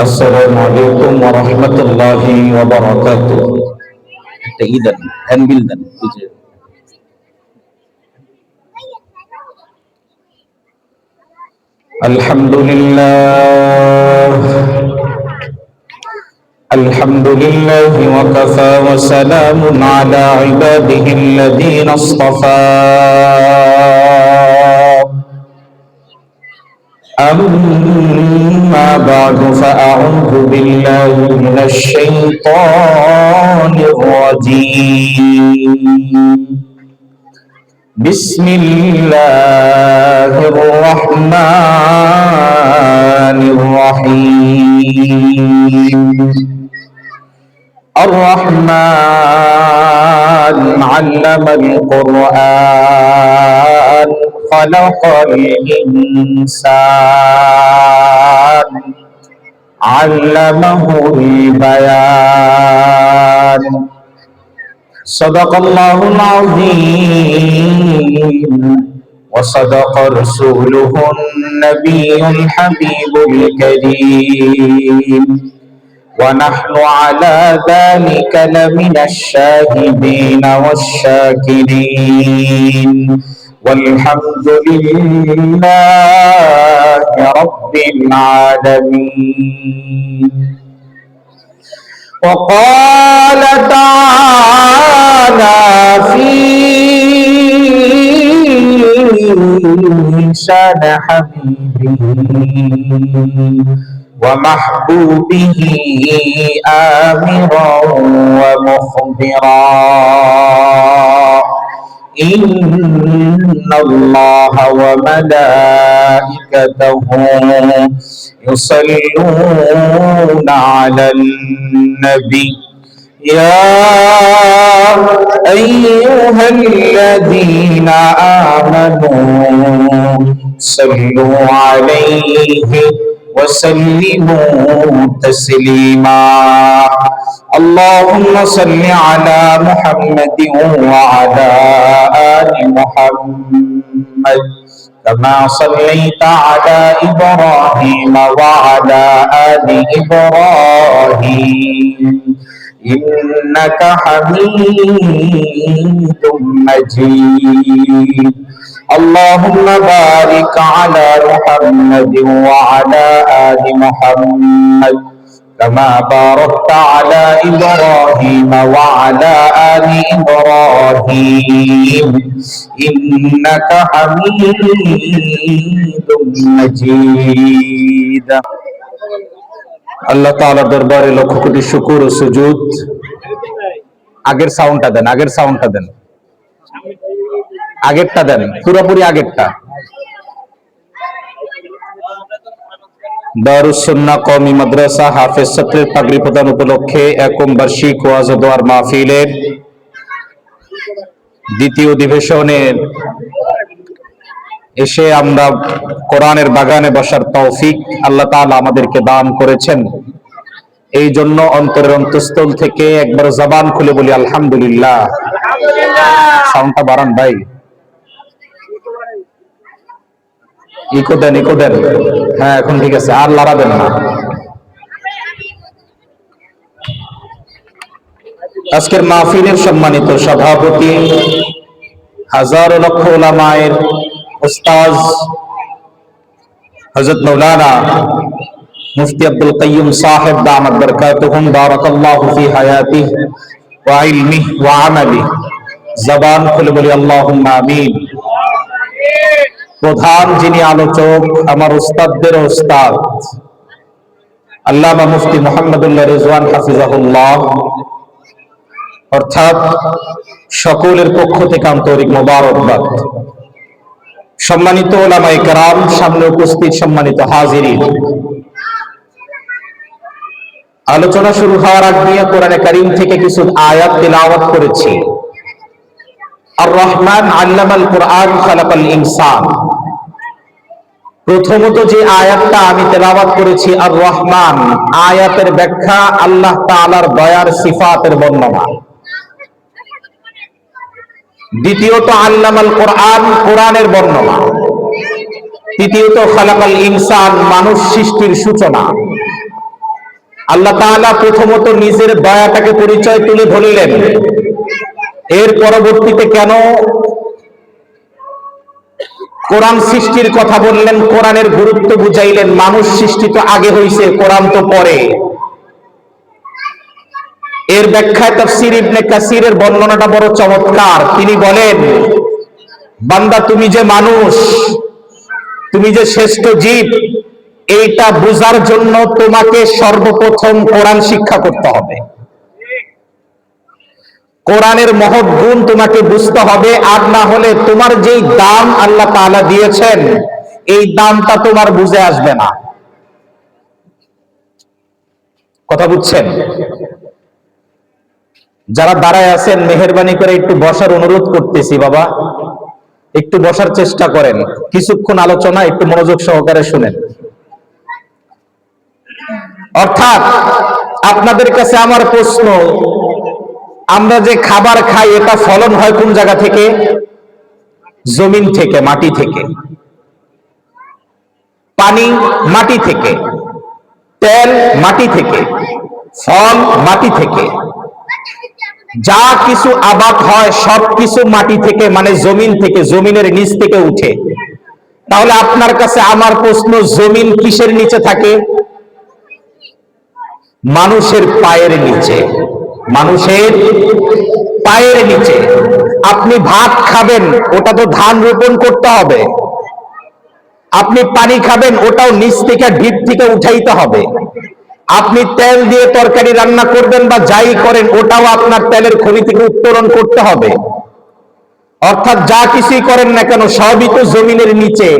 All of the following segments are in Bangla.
আসসালামু আলাইকুম ওয়া রাহমাতুল্লাহি ওয়া বারাকাতুহু। একটা ইদান হ্যান্ডবিল দেন। আলহামদুলিল্লাহি ওয়া কাফা ওয়া সালামুন আলা ইবাদিহিল্লাযীনা ইসতাফা। أما بعد فأعوذ بالله من الشيطان الرجيم. بسم الله الرحمن الرحيم. الرحمن علم القرآن خلق الإنسان علمه البيان. صدق الله العظيم وصدق رسوله النبي الحبيب الكريم، ونحن على ذلك لمن الشاهدين والشاكرين، والحمد لله رب العالمين. وقال تعالى في شان حبيبه ومحبوبه آمرا ومخبرا: إن الله وملائكته يصلون على النبي يا أيها الذين آمنوا صلوا عليه وسلموا تسليما. اللهم صل على محمد وعلى آل محمد كما صليت على إبراهيم وعلى آل إبراهيم إنك حميد مجيد. اللهم بارك على محمد وعلى آل محمد كما باركت على إبراهيم وعلى آل إبراهيم إنك حميد مجيد. আল্লাহ তাআলার দরবারে লক্ষ কোটি শুকর ও সুজুদ। আগের সাউন্ডটা দেন, আগের সাউন্ডটা দেন, আগেরটা দেন, পুরোপুরি আগেরটা। দারুস সুন্নাহ কওমি মাদ্রাসা হাফেজ ছাত্রের পাগড়ি প্রদান উপলক্ষে একম বার্ষিক ওয়াজ ও দোয়ার মাহফিলের দ্বিতীয় অধিবেশনের এসে আমরা কোরআনের বাগানে বসার তৌফিক আল্লাহ তাআলা আমাদেরকে দান করেছেন। এই জন্য অন্তরের অন্তঃস্থল থেকে একবার জবান খুলে বলি আলহামদুলিল্লাহ। সাউন্ডটা বাড়ান ভাই, ইকো দেন, ইকো দেন। হ্যাঁ, এখন ঠিক আছে, আর লড়াবেন না। আজকের মাহফিলের সম্মানিত সভাপতি, হাজারো লক্ষ উলামায়ের উস্তাজ হযরত মাওলানা মুফতি আব্দুল কাইয়ুম সাহেব দামাত বরকাতুহুম বারাকাল্লাহু ফি হায়াতিহি ওয়া ইলমিহি ওয়া আমালিহি। জবান খুলে বলি আল্লাহুম্মা আমিন। প্রধান যিনি আলোচক, আমার উস্তাদদের উস্তাদ আল্লামা মুফতি মুহাম্মদুল্লাহ রিজওয়ান হাফিজাহুল্লাহ, অর্থাৎ সকলের পক্ষ থেকে আন্তরিক মোবারকবাদ। সম্মানিত উলামায়ে কেরাম, সামনে উপস্থিত সম্মানিত হাজিরিন, আলোচনা শুরু হওয়ার আগ দিয়ে কোরআনে কারীম থেকে কিছু আয়াত তিলাওয়াত করেছি। আর রহমান আল্লামাল কোরআন খালাকাল ইনসান, প্রথমত যে আয়াতটা আমি তেলাওয়াত করেছি আর রহমান, আয়াতের ব্যাখ্যা আল্লাহ তাআলার দয়ার সিফাতের বর্ণনা। দ্বিতীয়ত আল্লামাল কোরআন, কোরআনের বর্ণনা। তৃতীয়ত খালাকাল ইনসান, মানুষ সৃষ্টির সূচনা। আল্লাহ তাআলা প্রথমত নিজের দয়াটাকে পরিচয় তুলে ধরলেন, এর পরবর্তীতে কেন কোরআন সৃষ্টির কথা বললেন, কোরআনের গুরুত্ব বুঝাইলেন। মানুষ সৃষ্টি তো আগে হইছে, কোরআন তো পরে। এর ব্যাখ্যায় তাফসীর ইবনে কাসিরের বর্ণনাটা বড় চমৎকার। তিনি বলেন, বান্দা তুমি যে মানুষ, তুমি যে শ্রেষ্ঠ জীব, এইটা বোঝার জন্য তোমাকে সর্বপ্রথম কোরআন শিক্ষা করতে হবে। কোরআনের মহৎ গুণ তোমাকে বুঝতে হবে, আর না হলে তোমার যেই দাম আল্লাহ তাআলা দিয়েছেন, এই দামটা তোমার বুঝে আসবে না। কথা বুঝছেন? যারা দাঁড়ায় আছেন, মেহেরবানি করে একটু বসার অনুরোধ করতেছি। বাবা, একটু বসার চেষ্টা করেন, কিছুক্ষণ আলোচনা একটু মনোযোগ সহকারে শুনেন। অর্থাৎ আপনাদের কাছে আমার প্রশ্ন, আমরা যে খাবার খাই এটা ফলন হয় কোন জায়গা থেকে? জমিন থেকে, মাটি থেকে। পানি মাটি থেকে, তেল মাটি থেকে, ফল মাটি থেকে। যা কিছু আবাদ হয় সব কিছু মাটি থেকে, মানে জমিন থেকে, জমিনের নিচ থেকে উঠে। তাহলে আপনার কাছে আমার প্রশ্ন, জমিন কিসের নিচে থাকে? মানুষের পায়ের নিচে। মানুষের পায়ের নিচে। আপনি ভাত খাবেন, ওটা তো ধান রোপণ করতে হবে। আপনি পানি খাবেন, ওটাও নিচ থেকে, ঢিপ থেকে উঠাইতে হবে। আপনি তেল দিয়ে তরকারি রান্না করবেন বা যাই করেন, ওটাও আপনার তেলের খনি থেকে উত্তোলন করতে হবে। অর্থাৎ যা কিছুই করেন না কেন সবই তো জমিনের নিচে।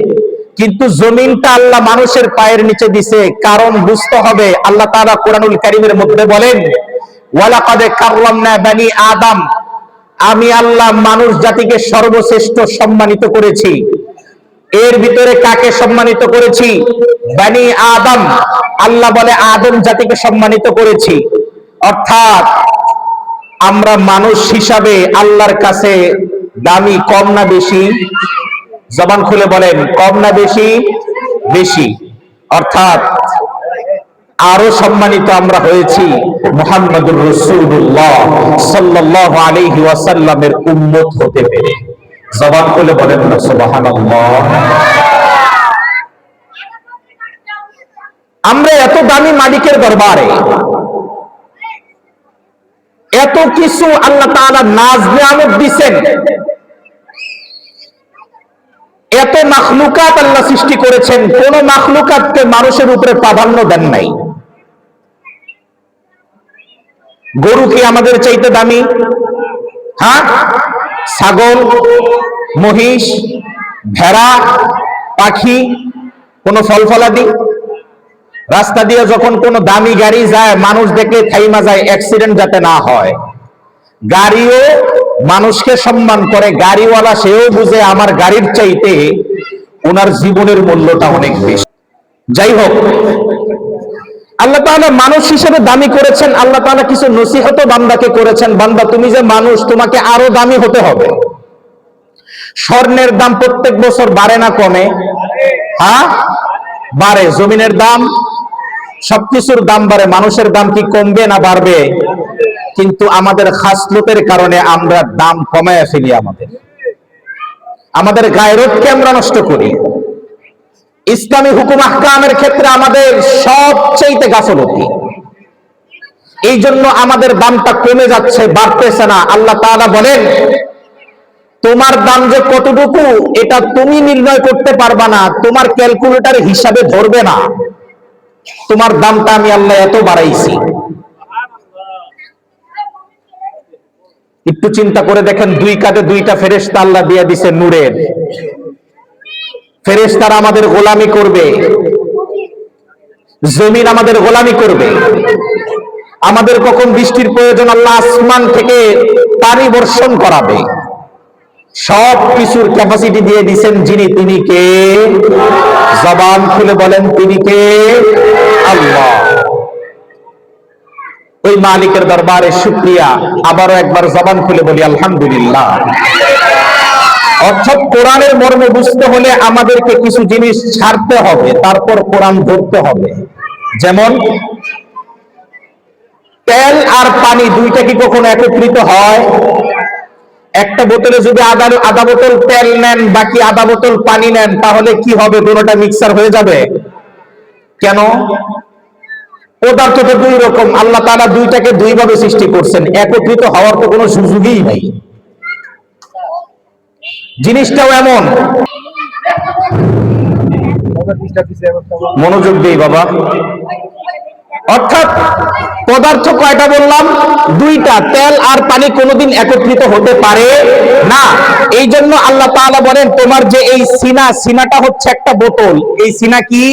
কিন্তু জমিনটা আল্লাহ মানুষের পায়ের নিচে দিছে, কারণ বুঝতে হবে। আল্লাহ তাআলা কোরআনুল কারীমের মধ্যে বলেন, ওয়ালাকাদ কাররামনা বানি আদম, আমি আল্লাহ মানুষ জাতিকে সর্বশ্রেষ্ঠ সম্মানিত করেছি। এর ভিতরে কাকে সম্মানিত করেছি? বানি আদম। আল্লাহ বলে আদম জাতিকে সম্মানিত করেছি। অর্থাৎ আমরা মানুষ হিসাবে আল্লাহর কাছে দামি, কম না বেশি? জবান খুলে বলেন, কম না বেশি? বেশি। অর্থাৎ আরো সম্মানিত আমরা হয়েছি মুহাম্মদুর রাসূলুল্লাহ সাল্লাল্লাহু আলাইহি ওয়াসাল্লামের উম্মত হতে পেরে। জবান খুলে বলেন না সুবহানাল্লাহ। আমরা এত দামি মালিকের দরবারে, এত কিছু আল্লাহ তাআলা নাজ নিয়ামত দিবেন, এত মাখলুকাত আল্লাহ সৃষ্টি করেছেন, কোন মাখলুকাতকে মানুষের উপরে প্রাধান্য দেন নাই। গরু কি আমাদের চাইতে দামি? হ্যাঁ? ছাগল, মহিষ, ভেড়া, পাখি, কোন ফল ফলাদি? রাস্তা দিয়ে যখন কোন দামি গাড়ি যায়, মানুষ দেখে থাইমা যায়, অ্যাক্সিডেন্ট যাতে না হয়। গাড়িও মানুষকে সম্মান করে, গাড়িওয়ালা সেও বুঝে আমার গাড়ির চাইতে ওনার জীবনের মূল্যটা অনেক বেশি। যাই হোক, আল্লাহ তাআলা মানুষ হিসেবে দামি করেছেন। আল্লাহ তাআলা কিছু নসিহত বান্দাকে করেছেন, বান্দা তুমি যে মানুষ, তোমাকে আরো দামি হতে হবে। স্বর্ণের দাম প্রত্যেক বছর বাড়ে না কমে? হ্যাঁ, বাড়ে। জমিনের দাম, সবকিছুর দাম বাড়ে। মানুষের দাম কি কমবে না বাড়বে? কিন্তু আমাদের খাসলতের কারণে আমরা দাম কমায় ফেলি। আমাদের গায়রতকে আমরা নষ্ট করি। ইসলামী হুকুম আহকামের ক্ষেত্রে আমাদের সবচেয়ে গাফলতি। এই জন্য আমাদের দামটা কমে যাচ্ছে, বাড়তেছে না। আল্লাহ তাআলা বলেন, তোমার দাম যে কতটুকু এটা তুমি নির্ণয় করতে পারবা না, তোমার ক্যালকুলেটর হিসাবে ধরবে না। তোমার দামটা আমি আল্লাহ এত বাড়াইছি। একটু চিন্তা করে দেখেন, দুই কাঁধে দুইটা ফেরেশতা আল্লাহ দিয়ে দিছে নূরের। ফেরেশতারা আমাদের গোলামি করবে। জমিন আমাদের গোলামি করবে। আমাদের কখন বৃষ্টির প্রয়োজন, আল্লাহ আসমান থেকে পানি বর্ষণ করাবে। সব কিছুর ক্যাপাসিটি দিয়ে দিয়েছেন যিনি, তিনি কে? জবান খুলে বলেন তিনি কে? আল্লাহ। ওই মালিকের দরবারে শুকরিয়া। আবারও একবার জবান খুলে বলি আলহামদুলিল্লাহ। অর্থাৎ কোরআনের মর্ম বুঝতে হলে আমাদেরকে কিছু জিনিস ছাড়তে হবে, তারপর কোরআন ধরতে হবে। যেমন তেল আর পানি দুইটা কি কখনো একত্রিত হয়? একটা বোতলে যদি আধা বোতল তেল নেন, বাকি আধা বোতল পানি নেন, তাহলে কি হবে? দুটোটা মিক্সার হয়ে যাবে কেন? পদার্থ তো দুই রকম, আল্লাহ তাআলা দুইটাকে দুই ভাবে সৃষ্টি করছেন, একত্রিত হওয়ার তো কোনো সুযোগই নাই। জিনিসটাও এমন। মনোযোগ দিই বাবা। অর্থাৎ পদার্থ কয়টা বললাম? দুইটা। তেল আর পানি কোনোদিন একত্রিত হতে পারে না। এই জন্য আল্লাহ তাআলা বলেন, তোমার যে এই সিনাটা হচ্ছে একটা বোতল। এই সিনা কি?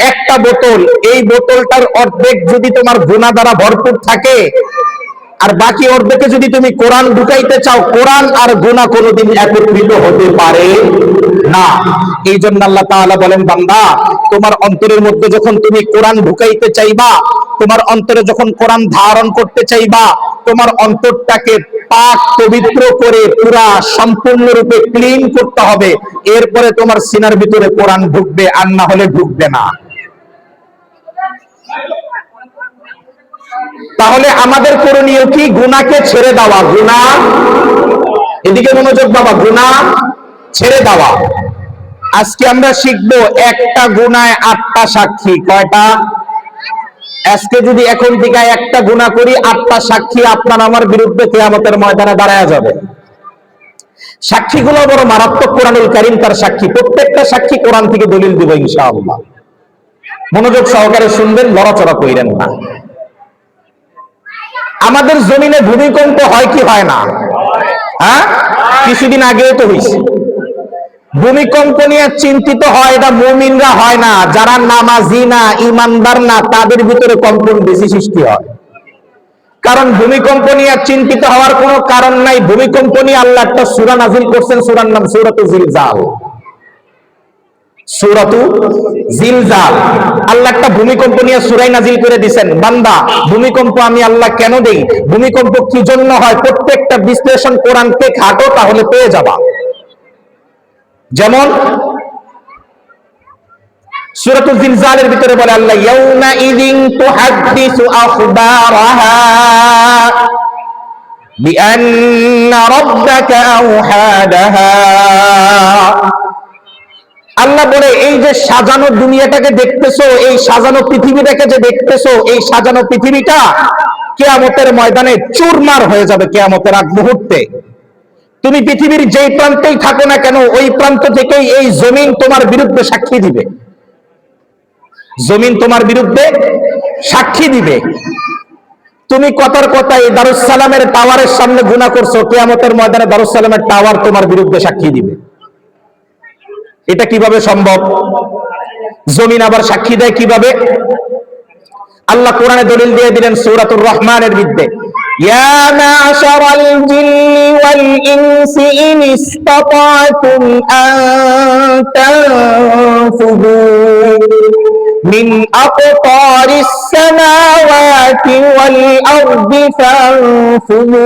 একটা বোতল। এই বোতলটার অর্ধেক যদি তোমার গুনাহ দ্বারা ভরপুর থাকে, আর বাকি অর্ধেকে যদি তুমি কোরআন ঢুকাইতে চাও, কোরআন আর গুনাহ কোনোদিন একত্রিত হতে পারে না। এই জন্য আল্লাহ তাআলা বলেন, বান্দা, তোমার অন্তরের মধ্যে যখন তুমি কোরআন ঢুকাইতে চাইবা, তোমার অন্তরে যখন কোরআন ধারণ করতে চাইবা, তোমার অন্তরটাকে পাক পবিত্র করে পুরা সম্পূর্ণরূপে ক্লিন করতে হবে। এরপরে তোমার সিনার ভিতরে কোরআন ঢুকবে, আর না হলে ঢুকবে না। তাহলে আমাদের করণীয় কি? গুনাহকে ছেড়ে দেওয়া। গুনাহ, এদিকে মনোযোগ বাবা, গুনাহ ছেড়ে দেওয়া। আজকে আমরা শিখবো একটা গুনায় 8টা সাক্ষী। কয়টা? আজকে যদি এখন থেকে একটা গুনাহ করি, 8টা সাক্ষী আপনার আমার বিরুদ্ধে কিয়ামতের ময়দানে দাঁড়ায় যাবে। সাক্ষীগুলো বড় মারাত্মক। কোরআনুল কারীম তার সাক্ষী। প্রত্যেকটা সাক্ষী কোরআন থেকে দলিল দিব ইনশাআল্লাহ। মনোযোগ সহকারে শুনবেন, লড়াচড়া কইরেন না। আমাদের জমিনে ভূমিকম্প হয় কি হয় না? হ্যাঁ, কিছুদিন আগেও তো হয়েছে। ভূমিকম্প নিয়ে চিন্তিত হয়, এটা মুমিনরা হয় না। যারা নামাজি না, ইমানদার না, তাদের ভিতরে কম্পন বেশি সৃষ্টি হয়। কারণ ভূমিকম্প নিয়ে চিন্তিত হওয়ার কোনো কারণ নাই। ভূমিকম্প নিয়ে আল্লাহ একটা সূরা নাযিল করছেন, সূরার নাম সূরাতুল জিলজাল। সূরাতু জিলজাল। আল্লাহ একটা ভূমিকম্প নিয়ে সূরা নাযিল করে দিবেন। বান্দা, ভূমিকম্প আমি আল্লাহ কেন দেই, ভূমিকম্প কি জন্য হয়, প্রত্যেকটা বিশ্লেষণ কোরআনকে ঘাটো, তাহলে পেয়ে যাবা। যেমন সূরাতুল জিলজালের ভিতরে বলে আল্লাহ, ইয়াউমা ইযিন তুহাদ্দিসু আখবারাহা বিআন্না রাব্বাকা আওহাদাহা। আল্লাহ বলে, এই যে সাজানো দুনিয়াটাকে দেখতেছো, এই সাজানো পৃথিবীটাকে যে দেখতেছো, এই সাজানো পৃথিবীটা কিয়ামতের ময়দানে চুরমার হয়ে যাবে। কিয়ামতের আগ মুহূর্তে তুমি পৃথিবীর যেই প্রান্তেই থাকো না কেন, ওই প্রান্ত থেকেই এই জমিন তোমার বিরুদ্ধে সাক্ষী দিবে। জমিন তোমার বিরুদ্ধে সাক্ষী দিবে। তুমি কথার কথা এই দারুস সালামের টাওয়ারের সামনে গুনাহ করছো, কিয়ামতের ময়দানে দারুস সালামের টাওয়ার তোমার বিরুদ্ধে সাক্ষী দিবে। এটা কিভাবে সম্ভব? জমিন আবার সাক্ষী দেয় কিভাবে? আল্লাহ কোরআনে দলিল দিয়ে দিলেন সূরাতুর রহমানের মধ্যে, ইয়া মা'শারাল জিন্নি ওয়াল ইনসি ইন ইসতাতা'তুম আন তানফুযু মিন আকতারিস সামাওয়াতি ওয়াল আরদি ফানফুযু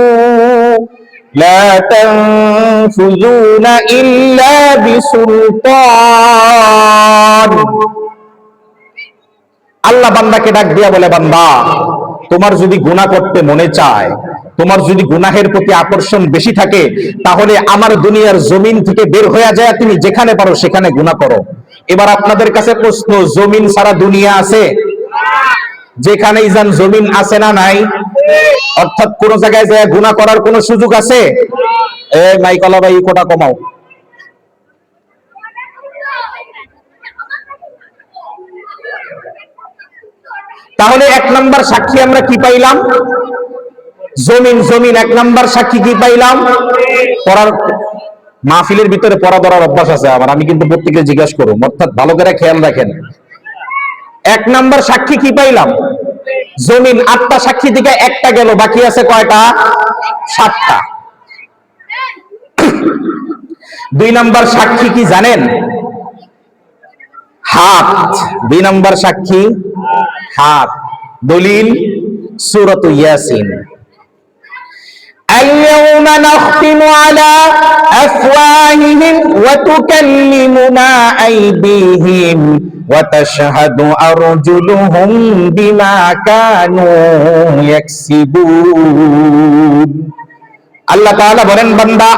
লা তানফুযুনা ইল্লা বিসুলতান। আল্লাহ বান্দাকে ডাক দিয়া বলে, বান্দা, তোমার যদি গুনাহ করতে মনে চায়, তোমার যদি গুনাহের প্রতি আকর্ষণ বেশি থাকে, তাহলে আমার দুনিয়ার জমিন থেকে বের হয়ে যায়, তুমি যেখানে পারো সেখানে গুনাহ করো। এবার আপনাদের কাছে প্রশ্ন, জমিন ছাড়া দুনিয়া আছে? যেখানেই যান জমিন আছে না নাই? অর্থাৎ কোন জায়গায় যায় গুনাহ করার কোন সুযোগ আছে? মাইকলা ভাই কোটা কমাও। তাহলে 1 নাম্বার সাক্ষী আমরা কি পাইলাম? জমিন। জমিন 1 নাম্বার সাক্ষী কি পাইলাম? পড়ার মাহফিলের ভিতরে পড়া ধরার অভ্যাস আছে আমার, আমি কিন্তু প্রত্যেককে জিজ্ঞাসা করব, অর্থাৎ ভালো করে খেয়াল রাখেন। এক নাম্বার সাক্ষী কি পাইলাম? জমিন। 8টা সাক্ষী থেকে একটা গেল, বাকি আছে কয়টা? 7টা। 2 নাম্বার সাক্ষী কি জানেন? হাত। 2 নাম্বার সাক্ষী হাত। দলিল সূরাত ইয়াসিন। اليوم نختم على أفواههم وتكلمنا أيديهم وتشهد أرجلهم بما كانوا يكسبون। আল্লাহ তাআলা বলেন, বান্দা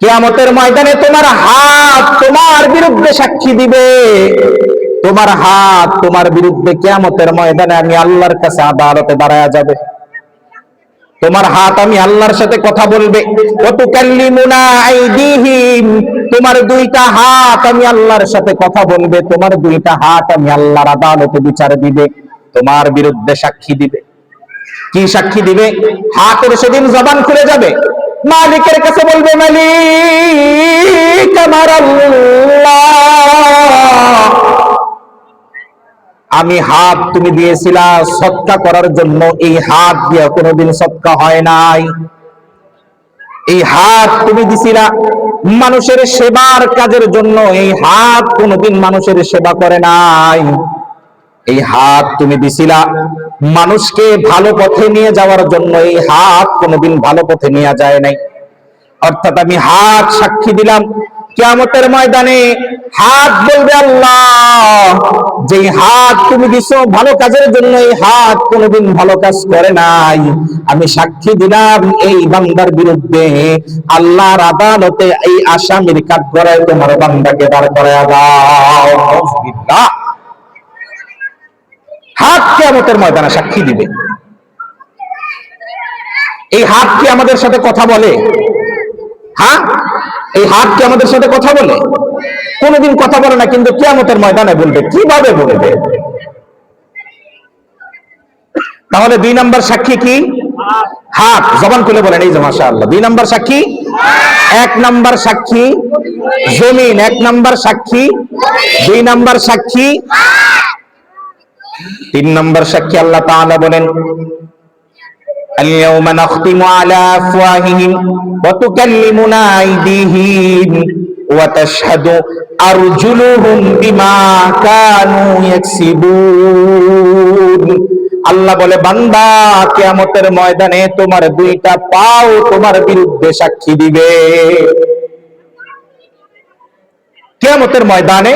কিয়ামতের ময়দানে তোমার হাত তোমার বিরুদ্ধে সাক্ষী দিবে। তোমার হাত তোমার বিরুদ্ধে কিয়ামতের ময়দানে আমি আল্লাহর কাছে আদালতে দাঁড়ায়া যাবে। তোমার হাত আমি আল্লাহর সাথে কথা বলবে। ওয়াতুকাল্লিমুনা আইদিহিম, তোমার 2টা হাত আমি আল্লাহর সাথে কথা বলবে। তোমার 2টা হাত আমি আল্লাহর আদালতে বিচার দিবে, তোমার বিরুদ্ধে সাক্ষী দিবে। কি সাক্ষী দিবে? হাতের সেদিন জবান খুলে যাবে, মালিকের কাছে বলবে, মালিক আমার আল্লাহ, আমি হাত তুমি দিয়েছিলা সদকা করার জন্য, এই হাত দিয়ে কোনোদিন সদকা হয় নাই। এই হাত তুমি দিছিলা মানুষের সেবার কাজের জন্য, এই হাত কোনোদিন মানুষের সেবা করে নাই। এই হাত তুমি দিছিলা মানুষকে ভালো পথে নিয়ে যাওয়ার জন্য, এই হাত কোনোদিন ভালো পথে নিয়ে যায় নাই। অর্থাৎ আমি হাত সাক্ষী দিলাম। কিয়ামতের ময়দানে হাত বলবে, আল্লাহ যে হাত তুমি দিছো ভালো কাজের জন্য, এই হাত কোনোদিন ভালো কাজ করে নাই। আমি সাক্ষী দিলাম এই বান্দার বিরুদ্ধে, আল্লাহর আদালতে এই আসামির কাঠগড়ায় তোমার বান্দাকে দাঁড় করায়া দাও। আল্লাহ, হাত কিয়ামতের ময়দানে সাক্ষী দিবে। এই হাত কি আমাদের সাথে কথা বলে? হ্যাঁ, এই হাত কি আমাদের সাথে কথা বলে? কোনোদিন কথা বলে না, কিন্তু কিয়ামতের ময়দানে বলবে। কিভাবে বলবে? তাহলে 2 নাম্বার সাক্ষী কি? হাত। জবান খুলে বলেন, এই যে মাশাআল্লাহ। 2 নাম্বার সাক্ষী 1 নাম্বার সাক্ষী জমিন, 1 নাম্বার সাক্ষী 2 নাম্বার সাক্ষী 3 নাম্বার সাক্ষী আল্লাহ তাআলা বলেন, اليوم نختم على أفواههم وتكلمنا أيديهم وتشهد أرجلهم بما كانوا يكسبون। আল্লাহ বলে, বান্দা কিয়ামতের ময়দানে তোমার 2টা পাও তোমার বিরুদ্ধে সাক্ষী দিবে। কিয়ামতের ময়দানে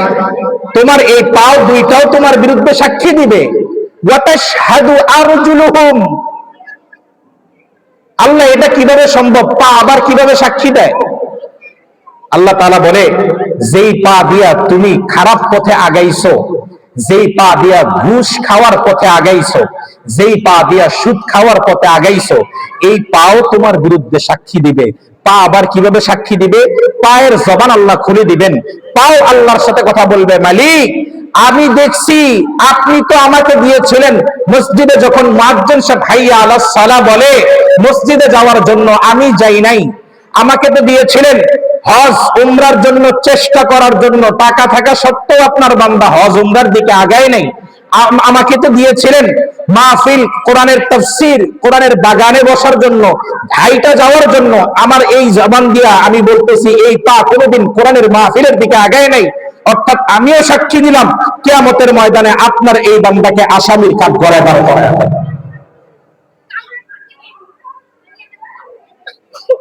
তোমার এই পাও 2টাও তোমার বিরুদ্ধে সাক্ষী দিবে। ওয়া তাশহাদু আরজুলুহুম, আল্লাহ এটা কিভাবে সম্ভব? পা আবার কিভাবে সাক্ষী দেয়? আল্লাহ তাআলা বলে, যেই পা দিয়া তুমি খারাপ পথে আগাইছো, যেই পা দিয়া ঘুষ খাওয়ার পথে আগাইছো, যেই পা দিয়া সুদ খাওয়ার পথে আগাইছো, এই পাও তোমার বিরুদ্ধে সাক্ষী দিবে। পা আবার কিভাবে সাক্ষী দিবে? পায়ের জবান আল্লাহ খুলে দিবেন। পাও আল্লাহর সাথে কথা বলবে, মালিক আমি দেখছি আপনি তো আমাকে দিয়েছিলেন মসজিদে, যখন মুয়াজ্জিন সাহেব হাইয়া আলাস সালাহ বলে মসজিদে যাওয়ার জন্য, আমি যাই নাই। আমাকে তো দিয়েছিলেন হজ উমরার জন্য চেষ্টা করার জন্য, টাকা থাকা সত্ত্বেও আপনার বান্দা হজ উমরার দিকে আগায় নাই। আমাকে তো দিয়েছিলেন মাহফিল, কোরআনের তাফসীর, কোরআনের বাগানে বসার জন্য, হাইটা যাওয়ার জন্য। আমার এই জবান দিয়া আমি বলতেছি, এই পা কোনোদিন কোরআনের মাহফিলের দিকে আগায় নাই। অর্থাৎ আমিও সাক্ষী দিলাম কিয়ামতের ময়দানে আপনার এই বান্দাকে আসামির কাঠগড়ায় দাঁড় করায়া হবে।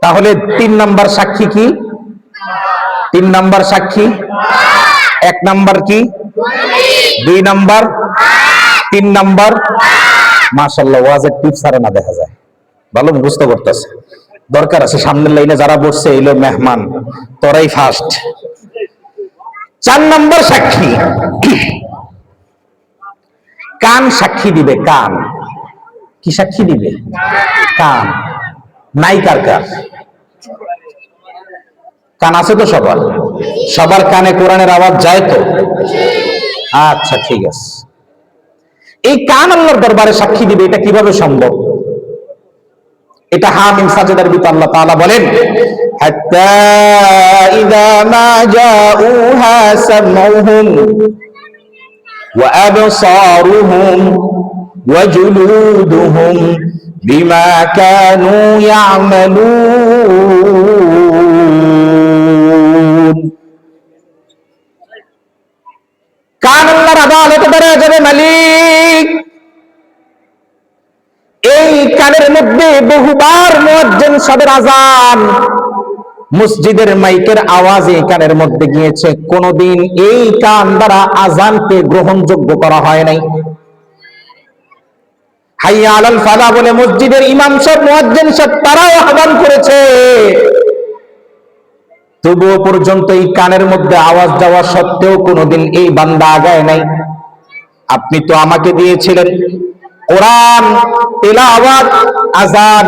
তাহলে 3 নাম্বার সাক্ষী কি? 3 নাম্বার সাক্ষী 1 নাম্বার কি? 2 নাম্বার 3 নাম্বার। মাশাআল্লাহ, ওয়াজের টিপস আর না দেখা যায়, ভালো মুখস্থ করতেছে। দরকার আছে, সামনের লাইনে যারা বসছে এলো মেহমান, তোরাই ফার্স্ট। 4 নাম্বার সাক্ষী কান সাক্ষী দিবে। কান কি সাক্ষী দিবে? কান। নাই কার কার? কান আছে তো সবার? সবার কানে কোরআনের আওয়াজ যায় তো? আচ্ছা, ঠিক আছে। এই কান আল্লাহর দরবারে সাক্ষী দিবে, এটা কিভাবে সম্ভব? এটা হামিম সাজদার ভিতর আল্লাহ তাআলা বলেন, হাত্তা ইযা মা জাউহা সামউহুম وأبصارهم وجلودهم بما كانوا يعملون কান আল্লাহর আদালতে দাঁড়ায় যাবে মালিক। এই কানের মধ্যে বহুবার মুয়াজ্জিন সাহেবের আযান, মসজিদের মাইকের আওয়াজ এই কানের মধ্যে গিয়েছে, কোনদিন এই কান দ্বারা আযানকে গ্রহণযোগ্য করা হয় নাই। হাইয়া আলাল ফালা বলে মসজিদের ইমাম সাহেব, মুয়াজ্জিন সাহেব তারাও আহ্বান করেছে, তবুও পর্যন্ত এই কানের মধ্যে আওয়াজ যাওয়া সত্ত্বেও কোনদিন এই বান্দা আগায় নাই। আপনি তো আমাকে দিয়েছিলেন কোরআন তিলাওয়াত, আযান,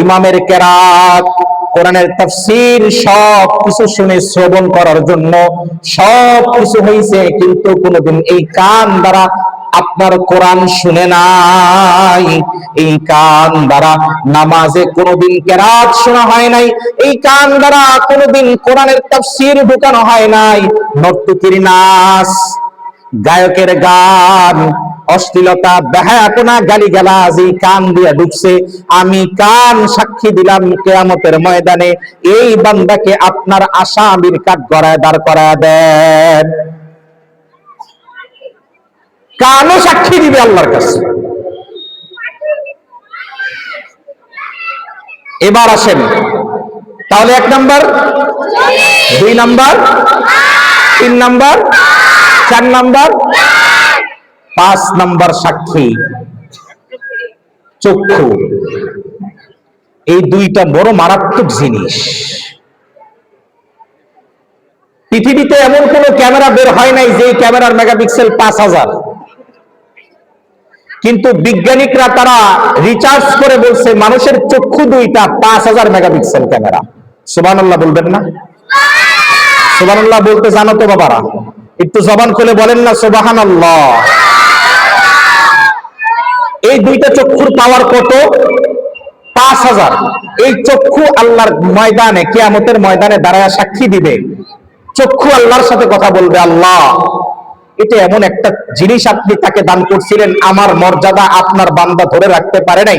ইমামের কেরাত, কোরআনের তাফসীর সব কিছু শুনে শ্রবণ করার জন্য, সব কিছু হয়েছে, কিন্তু কোনদিন এই কান দ্বারা আপনার কোরআন শুনে নাই। এই কান দ্বারা নামাজে কোনদিন কেরাত শোনা হয় নাই। এই কান দ্বারা কোনদিন কোরআনের তাফসীর ঢুকানো হয় নাই। নর্তকীর নাচ, গায়কের গান, অশ্লীলতা, বেহায়াপনা, গালিগালাজ এই কান দিয়ে ঢুকছে। আমি কান সাক্ষী দিলাম কিয়ামতের ময়দানে এই বান্দাকে আপনার আসামির কাঠগড়ায় দাঁড় করায় দেন। কানও সাক্ষী দিবে আল্লাহর কাছে। এবার আসেন তাহলে 1 number, 2 number, 3 number, 4 number, 5 number সাক্ষী চক্ষু। এই দুইটা বড় মারাত্মক জিনিস। পৃথিবীতে এমন কোন ক্যামেরা বের হয় নাই যে ক্যামেরার মেগাপিক্সেল 5000, কিন্তু বিজ্ঞানিকরা তারা রিচার্জ করে বলছে মানুষের চক্ষু দুইটা 5000 মেগাপিক্সেল ক্যামেরা। সুবহানাল্লাহ বলবেন না? সুবহানাল্লাহ বলতে জানো তো বাবারা? একটু জবান খুলে বলেন না সুবহানাল্লাহ। এই দুইটা চক্ষুর পাওয়ার কত? 5000। এই চক্ষু আল্লাহর ময়দানে, কিয়ামতের ময়দানে দাঁড়ায় সাক্ষী দিবে। চক্ষু আল্লাহর সাথে কথা বলবে, আল্লাহ এটা এমন একটা জিনিস আপনি তাকে দান করছিলেন, আমার মর্যাদা আপনার বান্দা ধরে রাখতে পারে নাই।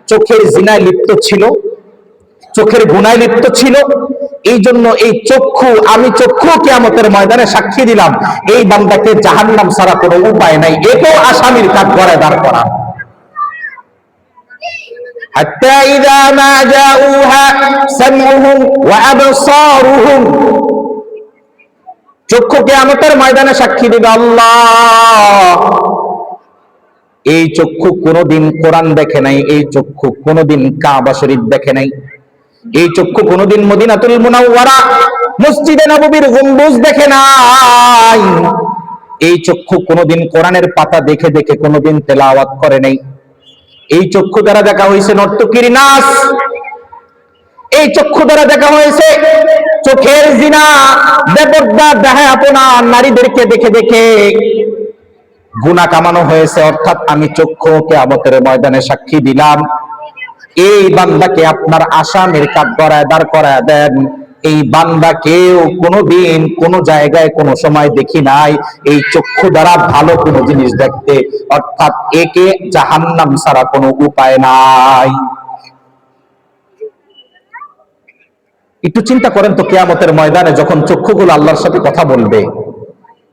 চোখের জিনায় লিপ্ত ছিল, চোখের গুনায় লিপ্ত ছিল, এই জন্য এই চক্ষু, আমি চক্ষু কিয়ামতের ময়দানে সাক্ষী দিলাম এই বান্দাকে জাহান্নাম ছাড়া কোনো উপায় নাই, এটাও আসামির কাঠগড়ায় দাঁড় করা। হাত্তা ইযা মা জাউহা সামউহুম ওয়া আবসারুহুম, চক্ষু কিয়ামতের ময়দানে সাক্ষী দিবে, আল্লাহ এই চক্ষু কোনদিন কোরআন দেখে নাই, এই চক্ষু কোনদিন কাবা শরীফ দেখে নাই, এই চক্ষু কোনদিন মদিনাতুল মুনাওয়ারা মসজিদে নববীর গম্বুজ দেখে নাই, এই চক্ষু কোনদিন কোরআনের পাতা দেখে দেখে কোনদিন তেলাওয়াত করে নাই। এই চক্ষু দ্বারা দেখা হয়েছে নর্তকীর নাচ, এই চক্ষু দ্বারা দেখা হয়েছে চোখের জিনা, বেপরদা, বেহায়াপনা, নারীদেরকে দেখে দেখে গুনাহ কামানো হয়েছে। অর্থাৎ আমি চক্ষু কিয়ামতের ময়দানে সাক্ষী দিলাম এই বান্দাকে আপনার আসামির কাঠগড়ায় দাঁড় করায় দেন। এই বান্দাকেও কোনোদিন কোন জায়গায় কোন সময় দেখি নাই এই চক্ষু দ্বারা ভালো কোনো জিনিস দেখতে, অর্থাৎ একে জাহান্নাম ছাড়া কোনো উপায় নাই। একটু চিন্তা করেন তো, কিয়ামতের ময়দানে যখন চক্ষুগুলো আল্লাহর সাথে কথা বলবে,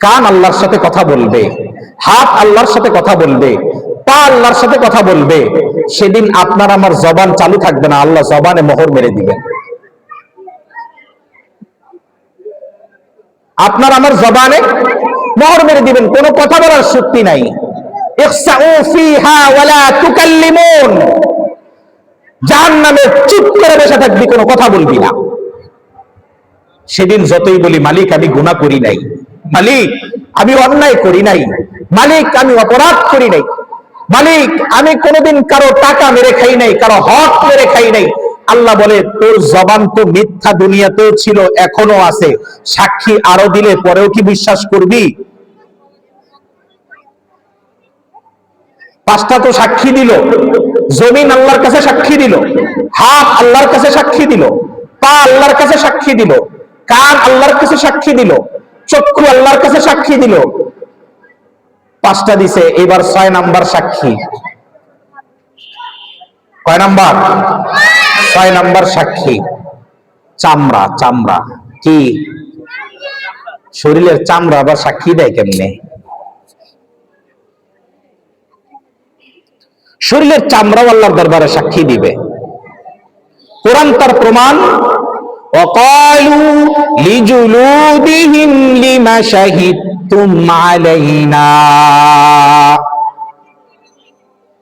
কান আল্লাহর সাথে কথা বলবে, হাত আল্লাহর সাথে কথা বলবে, পা আল্লাহর সাথে কথা বলবে, সেদিন আপনার আমার জবান চালু থাকবে না, আল্লাহ জবানে মোহর মেরে দিবেন। আপনার আমার জবানে মোহর মেরে দিবেন, কোনো কথা বলার শক্তি নাই। ইখসাউ ফিহা ওয়ালা তুকাল্লিমুন, জাহান্নামে চুপ করে বসে থাকবি, কোনো কথা বলবি না। সেদিন যতই বলি মালিক আমি গুনাহ করি নাই, মালিক আমি অন্যায় করি নাই, মালিক আমি অপরাধ করি নাই, মালিক আমি কোনোদিন কারো টাকা মেরে খাই নাই, কারো হক মেরে খাই নাই, আল্লাহ বলে তোর জবান তো মিথ্যা দুনিয়াতেও ছিল, এখনো আছে, সাক্ষী আরো দিলে পরেও কি বিশ্বাস করবি? 5টা তো সাক্ষী দিল, জমিন আল্লাহর কাছে সাক্ষী দিল, হাত আল্লাহর কাছে সাক্ষী দিল, পা আল্লাহর কাছে সাক্ষী দিল, কান আল্লাহর কাছে সাক্ষী দিল, চক্ষু আল্লাহর কাছে সাক্ষী দিল, 5টা দিছে, এবার 6 নাম্বার সাক্ষী। কয় নাম্বার? 6 নাম্বার সাক্ষী চামড়া। চামড়া কি? শরীরের চামড়া আবার সাক্ষী দেয় কেমনে? শরীরের চামড়াও আল্লাহর দরবারে সাক্ষী দিবে। কোরআন তার প্রমাণ। وقالوا لجلودهم لما شهدتم علينا,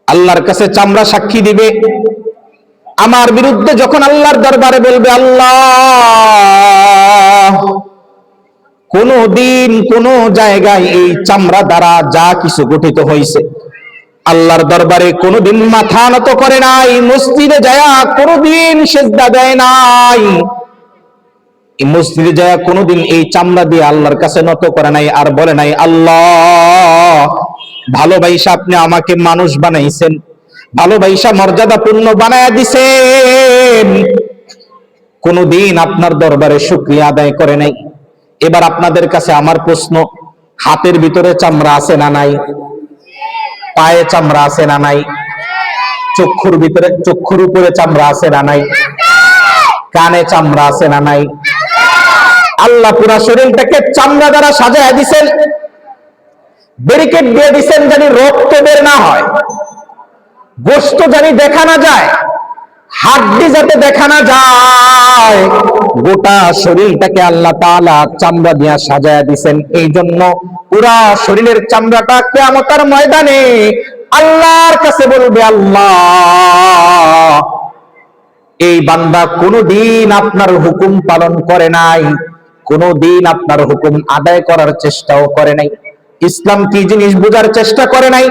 আল্লাহর কাছে চামড়া সাক্ষী দিবে আমার বিরুদ্ধে। যখন আল্লাহর দরবারে বলবে, আল্লাহ কোন দিন কোন জায়গায় এই চামড়া দ্বারা যা কিছু গঠিত হয়েছে আল্লাহর দরবারে কোনদিন মাথা নত করে নাই, মসজিদে যায়া কোনদিন সিজদা দেয় নাই, এই মসজিদে যায়া কোনদিন এই চামড়া দিয়ে আল্লাহর কাছে নত করে নাই, আর বলে নাই আল্লাহ ভালোবাসা আপনি আমাকে মানুষ বানাইছেন, ভালোবাসা মর্যাদাপূর্ণ বানায়া দিছেন, কোনদিন আপনার দরবারে শুকরিয়া আদায় করে নাই। এবার আপনাদের কাছে আমার প্রশ্ন, হাতের ভিতরে চামড়া আছে না নাই? পায়ে চামড়া আছে না নাই? চক্ষুর ভিতরে, চক্ষুর উপরে চামড়া আছে না নাই? কানে চামড়া আছে না নাই? আল্লাহ পুরা শরীরটাকে চামড়া দ্বারা সাজায় দিছেন, ব্যারিকেড দিয়ে দিছেন জানি রক্ত বের না হয়, গোশত জানি দেখা না যায়, হাড্ডি যাতে দেখা না যায়, গোটা শরীরটাকে আল্লাহ তাআলা চামড়া দিয়ে সাজায় দিছেন। এই জন্য পুরা শরীরের চামড়াটা কিয়ামতের ময়দানে আল্লাহর কাছে বলবে, আল্লাহ এই বান্দা কোনদিন আপনার হুকুম পালন করে নাই, কোনদিন আপনার হুকুম আদায় করার চেষ্টাও করে নাই, ইসলাম কি জিনিস বোঝার চেষ্টা করে নাই,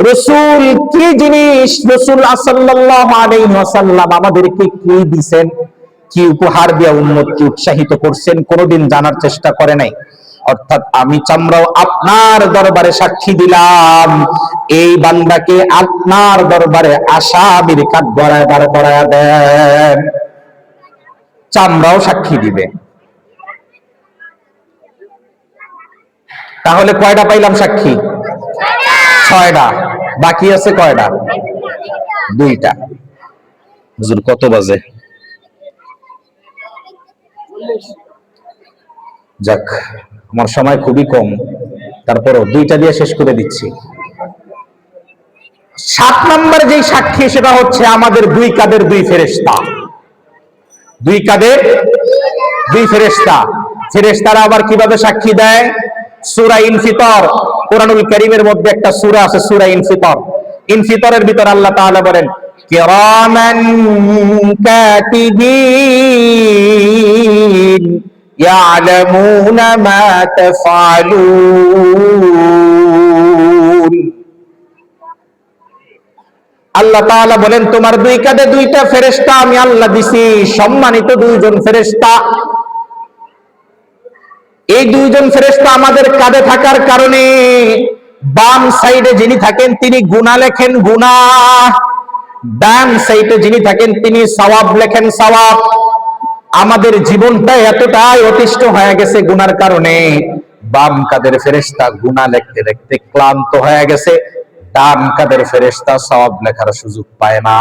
রাসূল কি জিনিস, রাসূল সাল্লাল্লাহু আলাইহি ওয়াসাল্লাম আমাদেরকে কি দিবেন, কি উপহার দিয়ে উম্মতকে উৎসাহিত করছেন, কোনদিন জানার চেষ্টা করে নাই। অর্থাৎ আমি চামড়াও আপনার দরবারে সাক্ষী দিলাম, এই বান্দাকে আপনার দরবারে আসামির কাঠগড়ায় দাঁড় করায়া দেন। চামড়াও সাক্ষী দিবে। তাহলে কয়টা পাইলাম সাক্ষী? 6টা। বাকি আছে কয়টা? 2টা। হুজুর কত বাজে? যাক, আমার সময় খুবই কম, তারপরও 2টা দিয়ে শেষ করে দিচ্ছি। 7 নম্বর যেই সাক্ষী সেটা হচ্ছে আমাদের 2 কাঁধের 2 ফেরেশতা। 2 কাঁধের 2 ফেরেশতা। ফেরেশতারা আবার কিভাবে সাক্ষী দেয়? সূরা ইনফিতর, কোরআনুল কারীমের মধ্যে একটা সূরা আছে সূরা ইনফিতর। ইনফিতরের ভিতর আল্লাহ তাআলা বলেন, কিরামান কাতিবিন ইয়ালামুনা মা তাফআলুন। আল্লাহ তাআলা বলেন, তোমার 2 কাঁধে 2টা ফেরেশতা আমি আল্লাহ দিছি, সম্মানিত 2 জন ফেরেশতা। এই 2 জন ফেরেশতা আমাদের কাঁধে থাকার কারণে বাম সাইডে যিনি থাকেন তিনি গুনাহ লেখেন গুনাহ, ডান সাইডে যিনি থাকেন তিনি সওয়াব লেখেন সওয়াব। আমাদের জীবনটা এতটাই অতিষ্ঠ হয়ে গেছে গুনার কারণে, বাম কাঁধের ফেরেশতা গুনাহ লিখতে লিখতে ক্লান্ত হয়ে গেছে, ডান কাঁধের ফেরেশতা সওয়াব লেখার সুযোগ পায় না।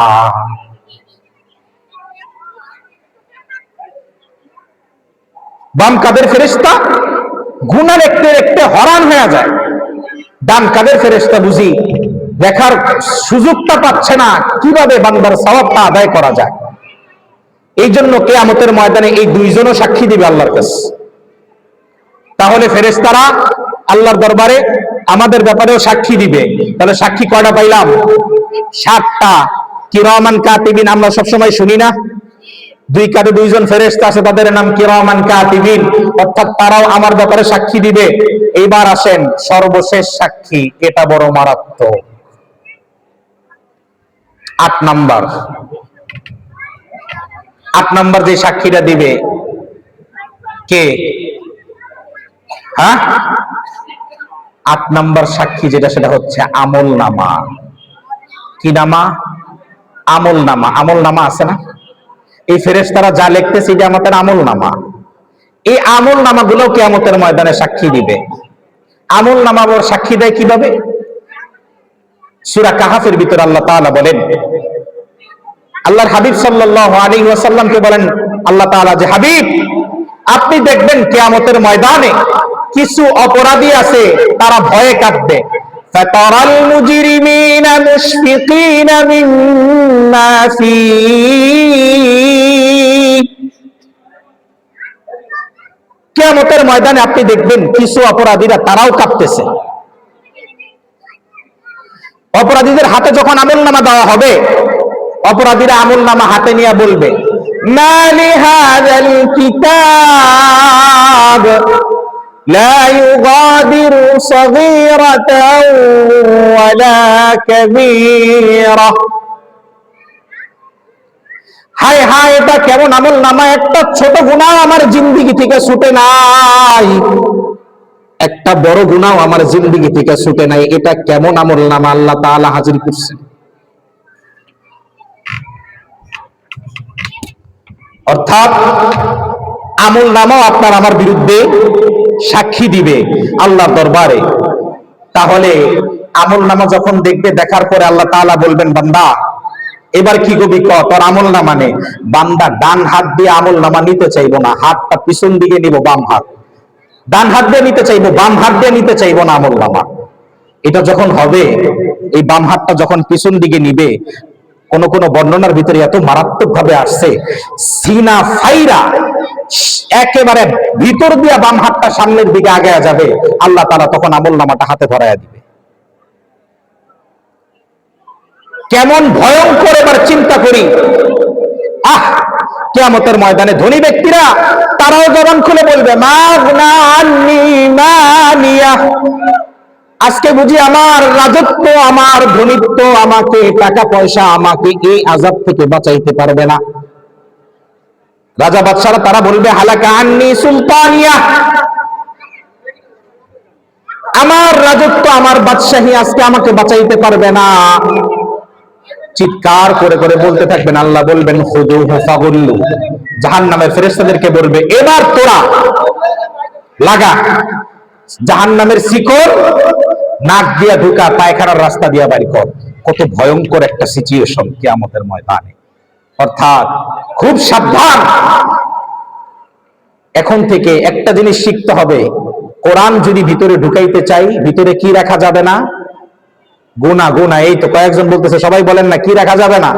বাম কাঁধের ফেরেশতা গুনাহ লিখতে লিখতে হয়রান হয়ে যায়, ডান কাঁধের ফেরেশতা বুঝি দেখার সুযোগটা পাচ্ছে না কিভাবে বান্দার সওয়াবটা আদায় করা যায়। এই জন্য কিয়ামতের ময়দানে এই 2 জনও সাক্ষী দিবে আল্লাহর কাছে। তাহলে ফেরেশতারা আল্লাহর দরবারে আমাদের ব্যাপারেও সাক্ষী দিবে। তাহলে সাক্ষী কয়টা পাইলাম? 7টা। কিরামান কাতিবিন আমরা সবসময় শুনি না, 2 কাঁধে 2 জন ফেরেশতা আছে, তাদের নাম কিরামান কাতিবিন, অর্থাৎ তারাও আমার ব্যাপারে সাক্ষী দিবে। এইবার আসেন সর্বশেষ সাক্ষী, এটা বড় মারাত্মক। 8 নাম্বার। 8 নাম্বার যে সাক্ষীটা দিবে কে? হ্যাঁ, 8 নাম্বার সাক্ষী যেটা সেটা হচ্ছে আমল নামা। কি নামা? আমল নামা। আমল নামা আছে না? এই ফেরেশতারা যা লিখতেছে এটা আমাদের আমল নামা। এই আমল নামাগুলো কিয়ামতের ময়দানে সাক্ষী দিবে। আমল নামা আবার সাক্ষী দেয় কিভাবে? সূরা কাহাফের ভিতরে আল্লাহ তাআলা বলেন, আল্লাহর হাবিব সাল্লাল্লাহু আলাইহি ওয়াসাল্লামকে বলেন আল্লাহ তাআলা যে, হাবিব আপনি দেখবেন কিয়ামতের ময়দানে কিছু অপরাধী আছে, তারা ভয়ে কাঁপবে। ফাতারাল মুজরিমিনা মুশফিকিনা মিম্মা ফী, কিয়ামতের ময়দানে আপনি দেখবেন কিছু অপরাধীরা তারাও কাঁপতেছে। অপরাধীদের হাতে যখন আমলনামা দেওয়া হবে, অপরাধীরা আমলনামা হাতে নিয়ে বলবে, মা লিহাযাল কিতাব লা ইউগাদিরু সগীরাতাও ওয়ালা কাবীরা, হায় হায় এটা কেমন আমলনামা, একটা ছোট গুনাহ আমার জিন্দেগি থেকে ছুটে নাই, একটা বড় গুনাহ আমার জিন্দেগি থেকে ছুটে নাই, এটা কেমন আমলনামা আল্লাহ তাআলা হাজির করছেন। অর্থাৎ আমলনামাও আপনার আমার বিরুদ্ধে সাক্ষী দিবে আল্লাহর দরবারে। তাহলে আমলনামা যখন দেখবে, দেখার পরে আল্লাহ তাআলা বলবেন, বান্দা এবার কি করবি ক, তোর আমলনামা নে। বান্দা ডান হাত দিয়ে আমলনামা নিতে চাইবো না, হাতটা পিছন দিকে নিব, বাম হাত, ডান হাত দিয়ে নিতে চাইবো, বাম হাত দিয়ে নিতে চাইবো না আমলনামা। এটা যখন হবে, এই বাম হাতটা যখন পিছন দিকে নিবে, কোন কোন বর্ণনার ভিতরে এত মারাত্মক ভাবে আসছে, সিনা ফাইরা একেবারে ভিতর দিয়া বাম হাতটা সামনের দিকে আগে যাবে, আল্লাহ তাআলা তখন আমলনামাটা হাতে ধরায়া দিবে। কেমন ভয়ঙ্কর, এবার চিন্তা করি। কিয়ামতের ময়দানে ধনী ব্যক্তিরা তারাও জবান খুলে বলবে, মাগনা আন্নি মালিয়া, আজকে বুঝি আমার রাজত্ব, আমার ধনীত্ব, আমাকে টাকা পয়সা, আমাকে এই আযাব থেকে বাঁচাইতে পারবে না। রাজা বাদশারা তারা বলবে, হালাকা আন্নি সুলতানিয়া, আমার রাজত্ব, আমার বাদশাহী আজকে আমাকে বাঁচাইতে পারবে না। চিৎকার করে করে বলতে থাকবেন। আল্লাহ বলবেন, খুযুহু ফাগুল্লু, জাহান্নামের ফেরেশতাদেরকে বলবে, এবার তোরা লাগা জাহান্নামের শিকল, নাক দিয়া ঢুকা, পায়খানার রাস্তা দিয়া বাড়ি কর। কত ভয়ঙ্কর একটা সিচুয়েশন কিয়ামতের ময়দানে। অর্থাৎ খুব সাবধান। এখন থেকে একটা জিনিস শিখতে হবে, কোরআন যদি ভিতরে ঢুকাইতে চাই, ভিতরে কি রাখা যাবে না? গুনাহ। গুনাহ, এই তো কয়েকজন বলতেছে, সবাই বলেন না, কি রাখা যাবে না?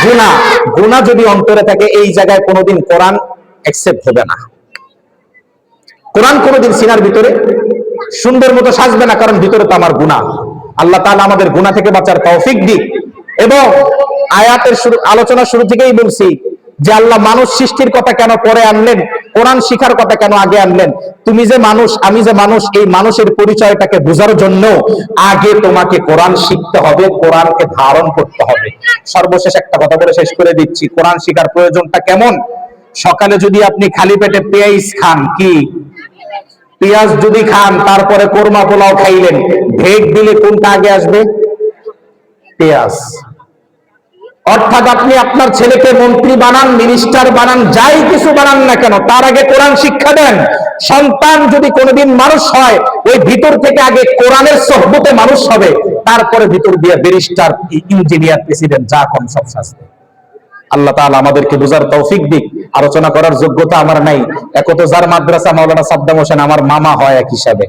গুনাহ। গুনাহ যদি অন্তরে থাকে, এই জায়গায় কোনোদিন কোরআন অ্যাকসেপ্ট হবে না। কোরআন কোনোদিন সিনার ভিতরে সুন্দর মতো সাজবে না, কারণ ভিতরে তো আমার গুনাহ। আল্লাহ তাআলা আমাদের গুনাহ থেকে বাঁচার তৌফিক দিক। এবং আয়াতের আলোচনা শুরু থেকেই বলছি যে আল্লাহ মানুষ সৃষ্টির কথা কেন পরে আনলেন, কোরআন শিখার কথা কেন আগে আনলেন? তুমি যে মানুষ, আমি যে মানুষ, এই মানুষের পরিচয়টাকে বোঝার জন্য আগে তোমাকে কোরআন শিখতে হবে, কোরআনকে ধারণ করতে হবে। সর্বশেষ একটা কথা বলে শেষ করে দিচ্ছি, কোরআন শিখার প্রয়োজনটা কেমন। সকালে যদি আপনি খালি পেটে পেঁয়াজ খান, কি পেঁয়াজ যদি খান, তারপরে কোরমা পোলাও খাইলেন, ঢেক দিলে কোনটা আগে আসবে? পেঁয়াজ। অর্থাৎ আপনি আপনার ছেলেকে মন্ত্রী বানান, মিনিস্টার বানান, যাই কিছু বানান না কেন, তার আগে কোরআন শিক্ষা দেন। সন্তান যদি কোনোদিন মানুষ হয়, ওই ভিতর থেকে আগে কোরআনের সোহবতে মানুষ হবে, তারপরে ভিতর দিয়ে ব্যারিস্টার, ইঞ্জিনিয়ার, প্রেসিডেন্ট, যা কোন সব শাস্তি। আল্লাহ তাআলা আমাদেরকে বুঝার তৌফিক দিক। আলোচনা করার যোগ্যতা আমার নাই। একতজার মাদ্রাসা মাওলানা সাদ্দাম হোসেন আমার মামা হয় এক হিসাবে।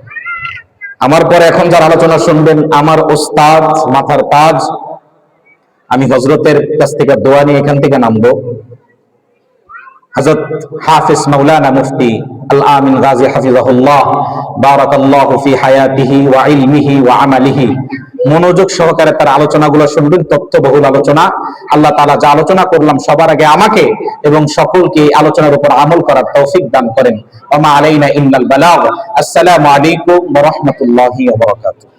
আমার পরে এখন যার আলোচনা শুনবেন, আমার ওস্তাদ, মাথার তাজ। আমি হযরতের কাছ থেকে দোয়া নিয়ে এখান থেকে নামবো। হযরত হাফেজ মাওলানা মুফতি আল আমিন গাজী হাফিজাহুল্লাহ, বারাকাল্লাহু ফি হায়াতিহি ওয়া ইলমিহি ওয়া আমালিহি। মনোযোগ সহকারে তার আলোচনাগুলো শুনবেন, তথ্যবহুল আলোচনা। আল্লাহ তাআলা যা আলোচনা করলাম, সবার আগে আমাকে এবং সকলকে এই আলোচনার উপর আমল করার তৌফিক দান করেন। ওয়া মা আলাইনা ইল্লাল বালাগ। আসসালামু আলাইকুম ওয়া রাহমাতুল্লাহি ওয়া বারাকাতুহু।